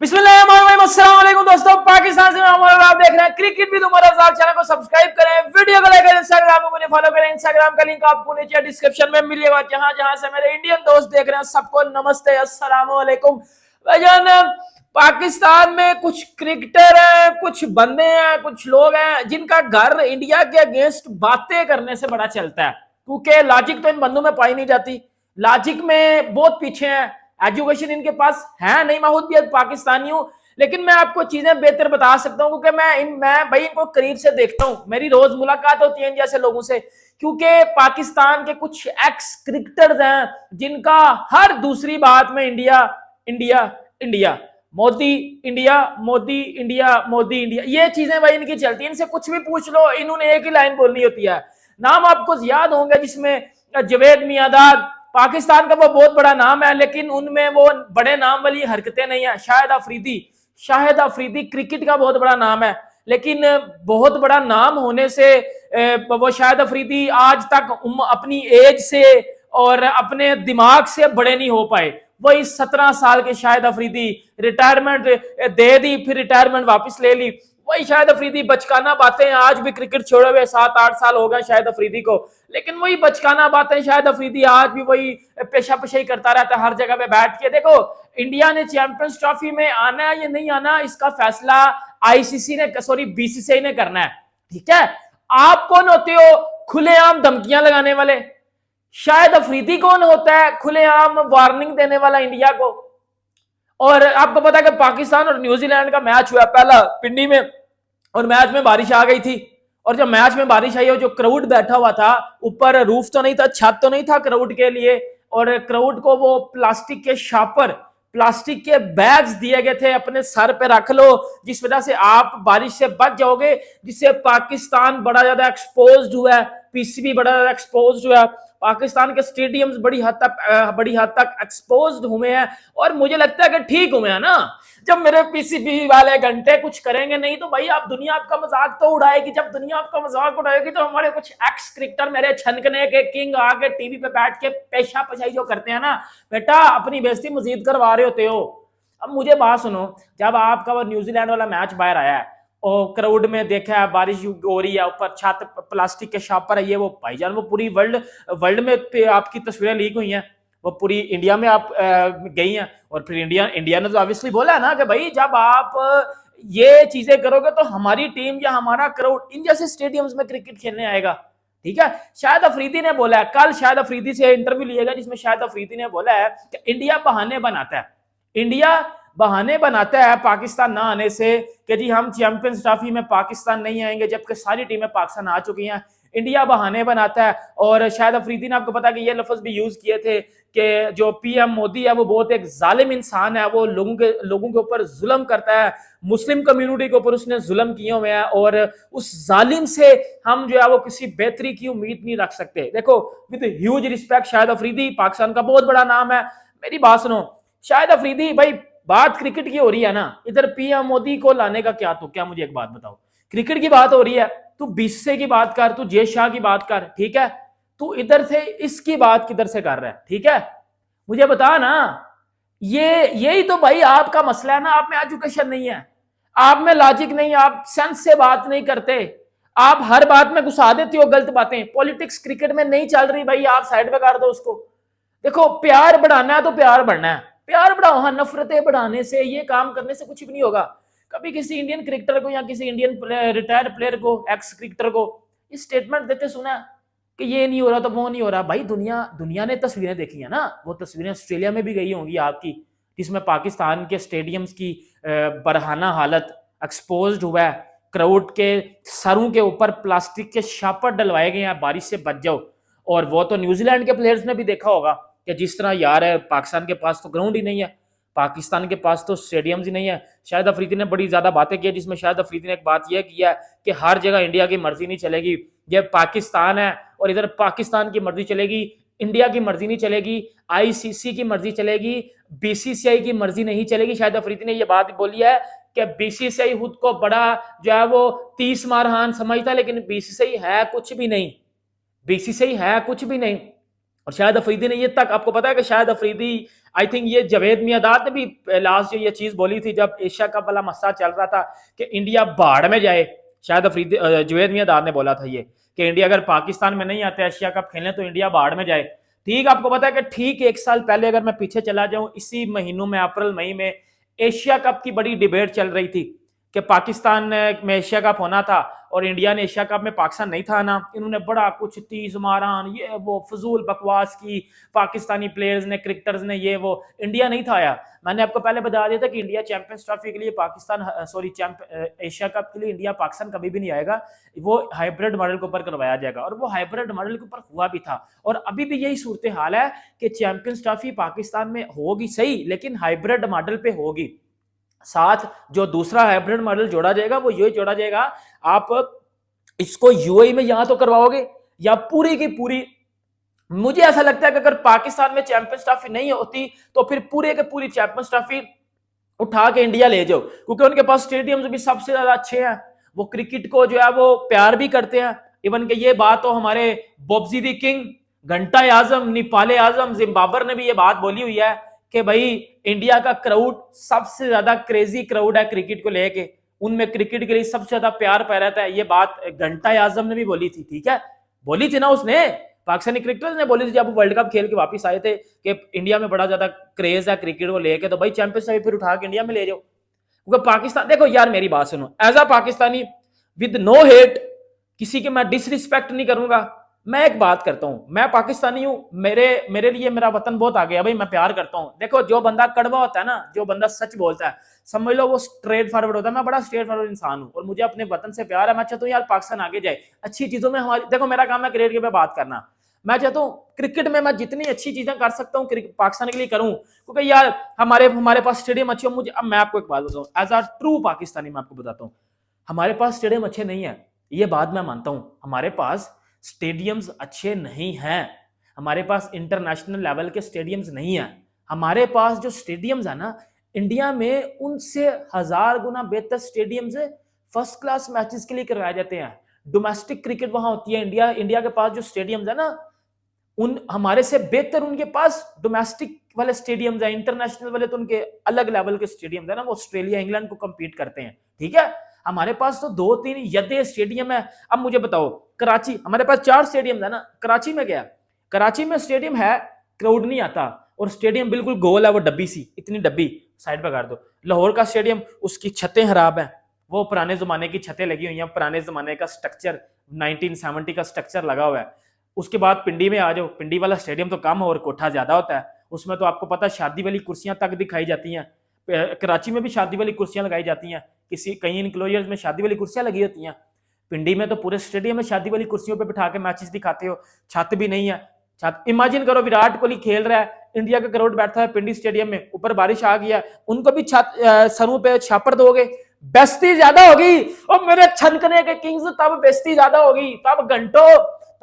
बिस्मिल्लाहिर्रहमानिर्रहीम दोस्तों, पाकिस्तान से हमारा आप देख रहे हैं cricket with Umar Afzal. Channel को सब्सक्राइब करें, वीडियो को लाइक करें, इंस्टाग्राम पर मुझे फॉलो करें। इंस्टाग्राम का लिंक आपको नीचे डिस्क्रिप्शन में मिलेगा। जहां जहां से मेरे इंडियन दोस्त देख रहे हैं सबको नमस्ते, अस्सलाम वालेकुम। भाईजान, पाकिस्तान में कुछ क्रिकेटर हैं, कुछ बंदे हैं, कुछ लोग हैं जिनका घर इंडिया के अगेंस्ट बातें करने से बड़ा चलता है, क्योंकि लॉजिक तो इन बंदों में पाई नहीं जाती। लॉजिक में बहुत पीछे हैं, एजुकेशन इनके पास है नहीं। मैं खुद भी पाकिस्तानी हूं, लेकिन मैं आपको चीजें बेहतर बता सकता हूं क्योंकि मैं भाई इनको करीब से देखता हूं। मेरी रोज मुलाकात होती है इन जैसे लोगों से, क्योंकि पाकिस्तान के कुछ एक्स क्रिकेटर्स हैं जिनका हर दूसरी बात में India India India, Modi India, Modi India, Modi India, ये चीजें भाई इनकी चलती है। इनसे कुछ भी पूछ लो, इन्होंने एक ही लाइन बोलनी होती है। नाम आपको याद होंगे जिसमें जवेद मियांदाद, पाकिस्तान का वो बहुत बड़ा नाम है, लेकिन उनमें वो बड़े नाम वाली हरकतें नहीं है। शाहिद अफरीदी क्रिकेट का बहुत बड़ा नाम है, लेकिन बहुत बड़ा नाम होने से वो शाहिद अफरीदी आज तक अपनी एज से और अपने दिमाग से बड़े नहीं हो पाए। वही 17 साल के शाहिद अफरीदी रिटायरमेंट दे दी, फिर रिटायरमेंट वापस ले ली। वही शाहिद अफरीदी बचकाना बातें, आज भी क्रिकेट छोड़े हुए 7-8 साल हो गए शाहिद अफरीदी को, लेकिन वही बचकाना बातें शाहिद अफरीदी आज भी वही पेशा पेशाई करता रहता है हर जगह पे बैठ के। देखो, इंडिया ने चैंपियंस ट्रॉफी में आना है या नहीं आना, इसका फैसला आईसीसी ने, सॉरी बीसीसीआई ने करना है, ठीक है। आप कौन होते हो खुलेआम धमकियां लगाने वाले? शाहिद अफरीदी कौन होता है खुलेआम वार्निंग देने वाला इंडिया को? और आपको पता है कि पाकिस्तान और न्यूजीलैंड का मैच हुआ पहला पिंडी में, और मैच में बारिश आ गई थी। और जब मैच में बारिश आई, जो क्राउड बैठा हुआ था, ऊपर रूफ तो नहीं था, छत तो नहीं था क्राउड के लिए, और क्राउड को वो प्लास्टिक के शापर, प्लास्टिक के बैग्स दिए गए थे, अपने सर पे रख लो जिस वजह से आप बारिश से बच जाओगे, जिससे पाकिस्तान बड़ा ज्यादा एक्सपोज्ड हुआ है, पीसीबी बड़ा ज्यादा एक्सपोज्ड हुआ है। पाकिस्तान के स्टेडियम्स बड़ी हद तक एक्सपोज्ड हुए हैं, और मुझे लगता है कि ठीक हुए हैं ना। जब मेरे पीसीबी वाले घंटे कुछ करेंगे नहीं तो भाई आप दुनिया आपका मजाक तो उड़ाएगी। जब दुनिया आपका मजाक उड़ाएगी तो हमारे कुछ एक्स क्रिकेटर, मेरे छनकने के किंग, आके टीवी पे बैठ के पेशा पशाई जो करते हैं ना, बेटा अपनी बेइज्जती मजीद करवा रहे होते हो। अब मुझे बात सुनो, जब आपका वो न्यूजीलैंड वाला मैच बाहर आया है और क्राउड में देखा है बारिश हो रही है, ऊपर छत प्लास्टिक के शापर है, ये वो भाईजान वो पूरी वर्ल्ड में आपकी तस्वीरें लीक हुई हैं, वो पूरी इंडिया में आप गई हैं। और फिर इंडिया ने तो ऑब्वियसली बोला है ना कि भाई जब आप ये चीजें करोगे तो हमारी टीम या हमारा क्राउड इन जैसे स्टेडियम्स में क्रिकेट खेलने आएगा, ठीक है। शाहिद अफरीदी ने बोला है, कल शाहिद अफरीदी से इंटरव्यू लिएगा जिसमें शाहिद अफरीदी ने बोला है कि इंडिया बहाने बनाता है, इंडिया बहाने बनाता है पाकिस्तान ना आने से, कि जी हम चैंपियंस ट्रॉफी में पाकिस्तान नहीं आएंगे, जबकि सारी टीमें पाकिस्तान आ चुकी हैं। इंडिया बहाने बनाता है। और शायद अफरीदी ने, आपको पता कि ये लफ्ज भी यूज किए थे कि जो पीएम मोदी है वो बहुत एक जालिम इंसान है, वो लोगों के ऊपर जुल्म करता है, मुस्लिम कम्युनिटी के ऊपर उसने जुल्म किए हुए हैं, और उस जालिम से हम जो है वो किसी बेहतरी की उम्मीद नहीं रख सकते। देखो, with huge respect, Shahid Afridi Pakistan का बहुत बड़ा नाम है। मेरी बात सुनो, शाहिद अफरीदी भाई, बात क्रिकेट की हो रही है ना, इधर पीएम मोदी को लाने का क्या? तो क्या मुझे एक बात बताओ, क्रिकेट की बात हो रही है, तू बीसीसीआई की बात कर, तू जय शाह की बात कर, ठीक है, तू इधर से इसकी बात किधर से कर रहा है? ठीक है, मुझे बता ना। यही तो भाई आपका मसला है ना, आप में एजुकेशन नहीं है, आप में लॉजिक नहीं, आप सेंस से बात नहीं करते, आप हर बात में घुसा देते हो गलत बातें। पॉलिटिक्स क्रिकेट में नहीं चल रही भाई, आप साइड पे कर दो उसको। देखो, प्यार बढ़ाना है तो प्यार बढ़ना है, प्यार बढ़ाओ। हाँ, नफरतें बढ़ाने से, ये काम करने से कुछ भी नहीं होगा। कभी किसी इंडियन क्रिकेटर को या किसी इंडियन रिटायर्ड प्लेयर को, एक्स क्रिकेटर को इस स्टेटमेंट देते सुना कि ये नहीं हो रहा तो वो नहीं हो रहा? भाई दुनिया ने तस्वीरें देखी है ना, वो तस्वीरें ऑस्ट्रेलिया में भी गई होंगी आपकी, जिसमें पाकिस्तान के स्टेडियम्स की बरहाना हालत, एक्सपोज्ड हुआ है, क्राउड के सरों के ऊपर प्लास्टिक के शापर डलवाए गए हैं, बारिश से बच जाओ। और वो तो न्यूजीलैंड के प्लेयर्स ने भी देखा होगा कि जिस तरह यार है, पाकिस्तान के पास तो ग्राउंड ही नहीं है, पाकिस्तान के पास तो स्टेडियम्स ही नहीं है। शाहिद अफरीदी ने बड़ी ज्यादा बातें की, जिसमें शाहिद अफरीदी ने एक बात यह किया कि हर जगह इंडिया की मर्जी नहीं चलेगी, ये पाकिस्तान है और इधर पाकिस्तान की मर्जी चलेगी, इंडिया की मर्जी नहीं चलेगी, आईसीसी की मर्जी चलेगी, बीसीसीआई की मर्जी नहीं चलेगी। शाहिद अफरीदी ने यह बात बोली है कि बीसीसीआई खुद को बड़ा जो है वो 30 मारहान समझता है, लेकिन बीसीसीआई है कुछ भी नहीं, बीसीसीआई है कुछ भी नहीं। और शाहिद अफरीदी ने ये तक, आपको पता है कि शाहिद अफरीदी, आई थिंक ये जावेद मियांदाद ने भी लास्ट ये चीज बोली थी जब एशिया कप वाला मसला चल रहा था कि इंडिया बाढ़ में जाए। शाहिद अफरीदी, जावेद मियांदाद ने बोला था ये कि इंडिया अगर पाकिस्तान में नहीं आता एशिया कप खेलने तो इंडिया बाढ़ में जाए। ठीक, आपको पता है कि ठीक 1 साल पहले अगर मैं पीछे चला जाऊं, इसी महीनों में अप्रैल मई में एशिया कप की बड़ी डिबेट चल रही थी कि पाकिस्तान में एशिया कप होना था और इंडिया ने एशिया कप में पाकिस्तान नहीं था ना। इन्होंने बड़ा कुछ तीस मारान ये वो फजूल बकवास की, पाकिस्तानी प्लेयर्स ने, क्रिकेटर्स ने, ये वो, इंडिया नहीं था आया। मैंने आपको पहले बता दिया था कि इंडिया चैंपियंस ट्रॉफी के लिए पाकिस्तान, सॉरी एशिया कप के लिए इंडिया पाकिस्तान कभी भी नहीं आएगा, वो हाइब्रिड मॉडल के ऊपर करवाया जाएगा। और वो हाइब्रिड मॉडल के ऊपर हुआ भी था और अभी भी यही सूरत हाल है कि चैंपियंस ट्रॉफी पाकिस्तान में होगी सही, लेकिन हाइब्रिड मॉडल पे होगी। साथ जो दूसरा हाइब्रिड मॉडल जोड़ा जाएगा वो ये जोड़ा जाएगा, आप इसको यूएई में यहां तो करवाओगे या पूरी की पूरी, मुझे ऐसा लगता है कि अगर पाकिस्तान में चैंपियंस ट्रॉफी नहीं होती तो फिर पूरे के पूरी चैंपियंस ट्रॉफी उठा के इंडिया ले जाओ, क्योंकि उनके पास स्टेडियम्स भी सबसे ज्यादा अच्छे हैं, वो क्रिकेट को जो है वो प्यार भी करते हैं। इवन के ये बात तो हमारे बॉब्जी दी किंग, घंटा आजम, नेपाल आजम, जिम्बाब्वे ने भी ये बात बोली हुई है कि भाई इंडिया का क्राउड सबसे ज्यादा क्रेजी क्राउड है क्रिकेट को लेके, उनमें क्रिकेट के लिए सबसे ज्यादा प्यार पाया रहता है। ये बात घंटा आजम ने भी बोली थी, ठीक है, बोली थी ना उसने, पाकिस्तानी क्रिकेटर्स ने बोली थी जब वर्ल्ड कप खेल के वापस आए थे कि इंडिया में बड़ा ज्यादा क्रेज है क्रिकेट को लेके, तो भाई चैंपियंस ट्रॉफी फिर उठा के इंडिया में ले जाओ। क्योंकि पाकिस्तान, देखो यार मेरी बात सुनो, as a Pakistani with no hate, किसी के मैं डिसरिस्पेक्ट नहीं करूंगा, मैं एक बात करता हूं, मैं पाकिस्तानी हूं, मेरे लिए मेरा वतन बहुत आ गया भाई, मैं प्यार करता हूं। देखो जो बंदा कड़वा होता है ना, जो बंदा सच बोलता है, समझ लो वो स्ट्रेट फॉरवर्ड होता है। मैं बड़ा स्ट्रेट फॉरवर्ड इंसान हूं और मुझे अपने वतन से प्यार है। मैं चाहता हूं यार पाकिस्तान आगे जाए अच्छी चीजों में। हमारी, देखो मेरा काम है क्रिकेट के पे बात करना, मैं चाहता हूं क्रिकेट में मैं जितनी अच्छी चीजें कर सकता हूं पाकिस्तान के लिए करूं, क्योंकि यार हमारे पास स्टेडियम अच्छे हो। मुझे, अब मैं आपको एक बात बताऊं, एज अ ट्रू पाकिस्तानी मैं आपको बताता हूं, हमारे पास स्टेडियम अच्छे नहीं है, ये बात मैं मानता हूं, हमारे पास स्टेडियम्स अच्छे नहीं हैं, हमारे पास इंटरनेशनल लेवल के स्टेडियम्स नहीं है। हमारे पास जो स्टेडियम्स है ना इंडिया में, उनसे 1000 गुना बेहतर स्टेडियम्स फर्स्ट क्लास मैचेस के लिए करवाए जाते हैं। डोमेस्टिक क्रिकेट वहां होती है। इंडिया के पास जो स्टेडियम्स है ना, उन हमारे से बेहतर उनके पास डोमेस्टिक वाले स्टेडियम्स है। इंटरनेशनल वाले तो उनके अलग लेवल के स्टेडियम्स है ना, वो ऑस्ट्रेलिया इंग्लैंड को compete करते हैं, ठीक है। हमारे पास तो 2-3 यदे स्टेडियम है। अब मुझे बताओ, कराची, हमारे पास 4 स्टेडियम है ना, कराची में गया, कराची में स्टेडियम है, क्राउड नहीं आता और स्टेडियम बिल्कुल गोल है, वो डब्बी सी, इतनी डब्बी, साइड पर कर दो। लाहौर का स्टेडियम, उसकी छतें खराब है, वो पुराने जमाने की छतें लगी हुई हैं, पुराने जमाने का स्ट्रक्चर, 1970 का स्ट्रक्चर लगा हुआ है। उसके बाद पिंडी में आ जाओ, पिंडी वाला स्टेडियम तो कम और कोठा ज्यादा होता है, उसमें तो आपको पता है शादी वाली कुर्सियां तक दिखाई जाती हैं। कराची में भी शादी वाली कुर्सियां लगाई जाती हैं, कई इनक्लोजर्स में शादी वाली कुर्सियां लगी होती हैं। पिंडी में तो पूरे स्टेडियम में शादी वाली कुर्सियों पे बिठा के मैचेस दिखाते हो, छत भी नहीं है। छत, इमेजिन करो विराट कोहली खेल रहा है, इंडिया का क्राउड बैठा है पिंडी स्टेडियम में, ऊपर बारिश आ गया, उनको भी छत सरों पे छापर दोगे, बेइज्जती ज्यादा होगी। और मेरे छनकने के किंग्स, तब बेइज्जती ज्यादा होगी, तब घंटों,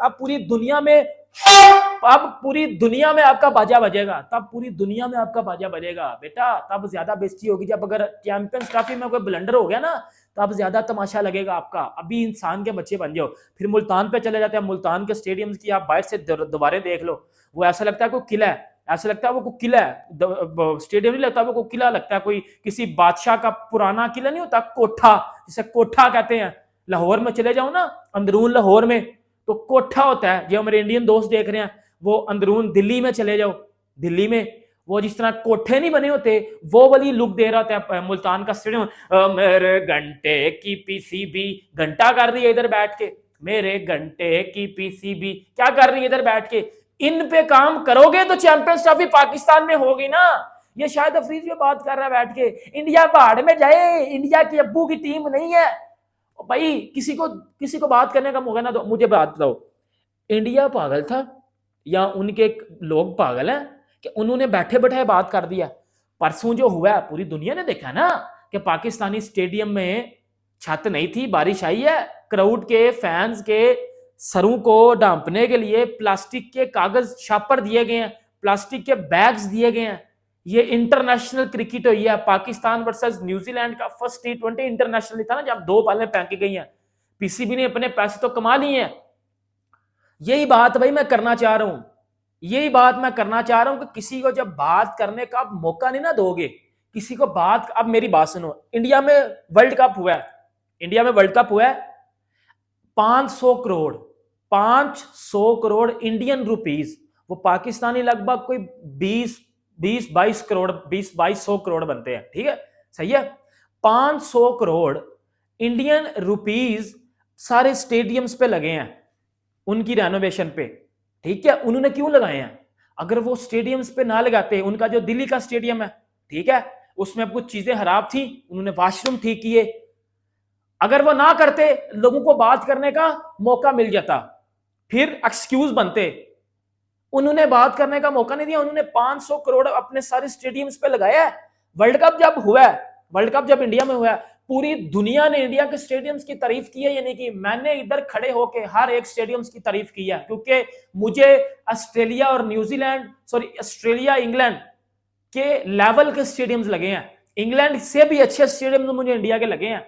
तब पूरी दुनिया में, अब पूरी दुनिया में आपका बाजा बजेगा, तब पूरी दुनिया में आपका बाजा बजेगा बेटा, तब ज्यादा बेइज्जती होगी। जब अगर चैंपियंस ट्रॉफी में कोई ब्लंडर हो गया ना, तब ज्यादा तमाशा लगेगा आपका। अभी इंसान के बच्चे बन जाओ, फिर मुल्तान पे चले जाते हैं, मुल्तान के स्टेडियम की आप बाहर से दोबारा देख लो, वो ऐसा लगता है कोई किला है, ऐसा लगता है वो कोई किला है, स्टेडियम नहीं लगता, वो कोई किला लगता है, कोई किसी बादशाह का पुराना किला नहीं होता, कोठा, जिसे कोठा कहते हैं। लाहौर में चले जाओ ना, अंदरून लाहौर में तो कोठा होता है, जो हमारे इंडियन दोस्त देख रहे हैं, वो अंदरून दिल्ली में चले जाओ, दिल्ली में वो जिस तरह कोठे नहीं बने होते, वो वाली लुक दे रहा था मुल्तान का स्टेडियम। मेरे घंटे की पीसीबी, घंटा कर रही है इधर बैठ के, मेरे घंटे की पीसीबी क्या कर रही है इधर बैठ के। इन पे काम करोगे तो चैंपियंस ट्रॉफी पाकिस्तान में होगी ना। ये शायद अफरीदी बात कर रहा है बैठ के, इंडिया पहाड़ में जाए, इंडिया की अब्बू की टीम नहीं है भाई। किसी को बात करने का मौका ना दो। मुझे बात बताओ, इंडिया पागल था या उनके लोग पागल हैं कि उन्होंने बैठे बैठे बात कर दिया। परसों जो हुआ है पूरी दुनिया ने देखा ना कि पाकिस्तानी स्टेडियम में छत नहीं थी, बारिश आई है, क्राउड के फैंस के सरों को ढांपने के लिए प्लास्टिक के कागज छापर दिए गए हैं, प्लास्टिक के बैग्स दिए गए हैं। ये इंटरनेशनल क्रिकेट हुई है, पाकिस्तान वर्सेस न्यूजीलैंड का फर्स्ट T20 इंटरनेशनल था ना, जब 2 बालें फेंकी गई हैं, पीसीबी ने अपने पैसे तो कमा लिए हैं। यही बात भाई मैं करना चाह रहा हूं, यही बात मैं करना चाह रहा हूं कि किसी को जब बात करने का आप मौका नहीं ना दोगे, किसी को बात, अब मेरी बात सुनो, इंडिया में वर्ल्ड कप हुआ है, इंडिया में वर्ल्ड कप हुआ है, 500 करोड़, 500 करोड़ इंडियन रुपीस, वो पाकिस्तानी लगभग कोई 20-22 करोड़, 20-2200 करोड़ बनते हैं, ठीक है, सही है। 500 करोड़ इंडियन रुपीस सारे स्टेडियम्स पे लगे हैं उनकी रेनोवेशन पे, ठीक है। उन्होंने क्यों लगाए हैं? अगर वो स्टेडियम्स पे ना लगाते, उनका जो दिल्ली का स्टेडियम है, ठीक है, उसमें कुछ चीजें खराब थी, उन्होंने वॉशरूम ठीक किए, अगर वो ना करते लोगों को बात करने का मौका मिल जाता, फिर एक्सक्यूज बनते, उन्होंने बात करने का मौका नहीं दिया, उन्होंने 500 करोड़ अपने सारे स्टेडियम्स पे लगाया है। वर्ल्ड कप जब हुआ है, वर्ल्ड कप जब इंडिया में हुआ है, पूरी दुनिया ने इंडिया के स्टेडियम्स की तारीफ की है, यानी कि मैंने इधर खड़े होकर हर एक स्टेडियम्स की तारीफ की है, क्योंकि मुझे ऑस्ट्रेलिया और न्यूजीलैंड, सॉरी ऑस्ट्रेलिया इंग्लैंड के लेवल के स्टेडियम्स लगे हैं, इंग्लैंड से भी अच्छे स्टेडियम मुझे इंडिया के लगे हैं।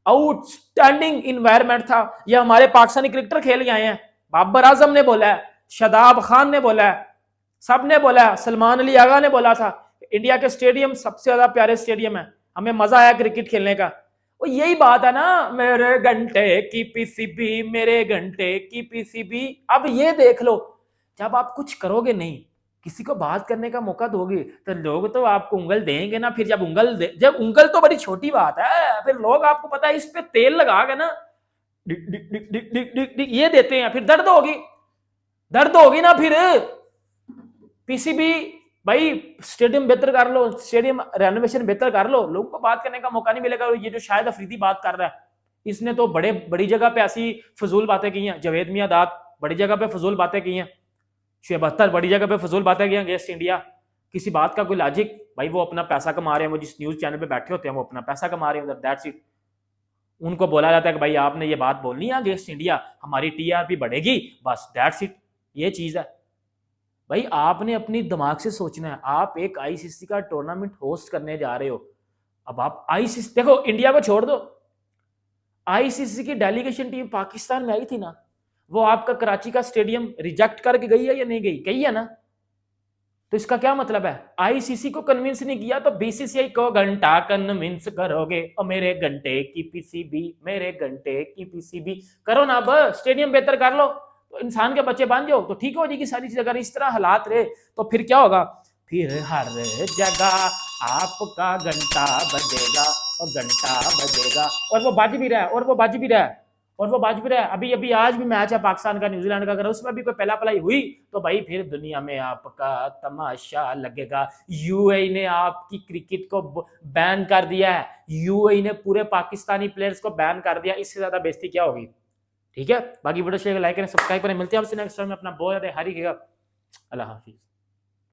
आउटस्टैंडिंग इन्वायरमेंट था। ये हमारे पाकिस्तानी क्रिकेटर खेल के आए हैं, बाबर आजम ने बोला है, शादाब खान ने बोला है, सब ने बोला है, सलमान अली आगा ने बोला था इंडिया के स्टेडियम सबसे ज्यादा प्यारे स्टेडियम है, हमें मजा आया क्रिकेट खेलने का। वो यही बात है ना, मेरे घंटे की पीसीबी, मेरे घंटे की पीसीबी। अब ये देख लो, जब आप कुछ करोगे नहीं, किसी को बात करने का मौका दोगे, तो लोग तो आपको उंगल देंगे ना। फिर जब उंगल तो बड़ी छोटी बात है, फिर लोग आपको पता है इस पे तेल लगा के ना Dick Dick Dick Dick Dick Dick Dick ये देते हैं, फिर दर्द होगी ना। फिर पीसीबी भाई स्टेडियम बेहतर कर लो, स्टेडियम रेनोवेशन बेहतर कर लो, लोगों को बात करने का मौका नहीं मिलेगा। ये जो शायद अफरीदी बात कर रहा है, इसने तो बड़ी जगह पे ऐसी फजूल बातें की हैं। जवेद मियां दाद बड़ी जगह पे फजूल बातें की हैं, शुएब अख्तर बड़ी जगह पे फजूल बातें की हैं अगेंस्ट इंडिया। किसी बात का कोई लॉजिक? भाई वो अपना पैसा कमा रहे हैं, वो जिस न्यूज चैनल पे बैठे होते हैं वो अपना पैसा कमा रहे हैं, दैट्स इट। उनको बोला जाता है कि भाई आपने ये बात बोलनी है अगेंस्ट इंडिया, हमारी टीआरपी बढ़ेगी, बस दैट्स इट, ये चीज है। भाई आपने अपनी दिमाग से सोचना है, आप एक आईसीसी का टूर्नामेंट होस्ट करने जा रहे हो। अब आप आईसीसी देखो, इंडिया को छोड़ दो, आईसीसी की डेलीगेशन टीम पाकिस्तान में आई थी ना, वो आपका कराची का स्टेडियम रिजेक्ट करके गई है या नहीं गई? गई है ना। तो इसका क्या मतलब है? आईसीसी को कन्विंस नहीं किया तो बीसीसीआई को घंटा कन्विंस करोगे, और मेरे घंटे की पीसीबी, मेरे घंटे की पीसीबी करो ना। अब स्टेडियम बेहतर कर लो, तो इंसान के बच्चे बन जाओ तो ठीक हो जाएगी सारी चीज। अगर इस तरह हालात रहे तो फिर क्या होगा? फिर हर जगह आपका घंटा बजेगा और घंटा बजेगा, और वो बज भी रहा है, और वो बज भी रहा है, और वो बाज भी रहा है। अभी अभी आज भी मैच है पाकिस्तान का न्यूजीलैंड का, अगर उसमें भी कोई पहला पलाई हुई तो भाई फिर दुनिया में आपका तमाशा लगेगा। यूएई ने आपकी क्रिकेट को बैन कर दिया है, यूएई ने पूरे पाकिस्तानी प्लेयर्स को बैन कर दिया, इससे ज्यादा बेइज्जती क्या होगी? ठीक है, बाकी वीडियो शेयर लाइक करें, सब्सक्राइब करें, मिलते हैं आपसे नेक्स्ट टाइम में। अपना बहुत ज्यादा हारी अल्लाह हाफिज।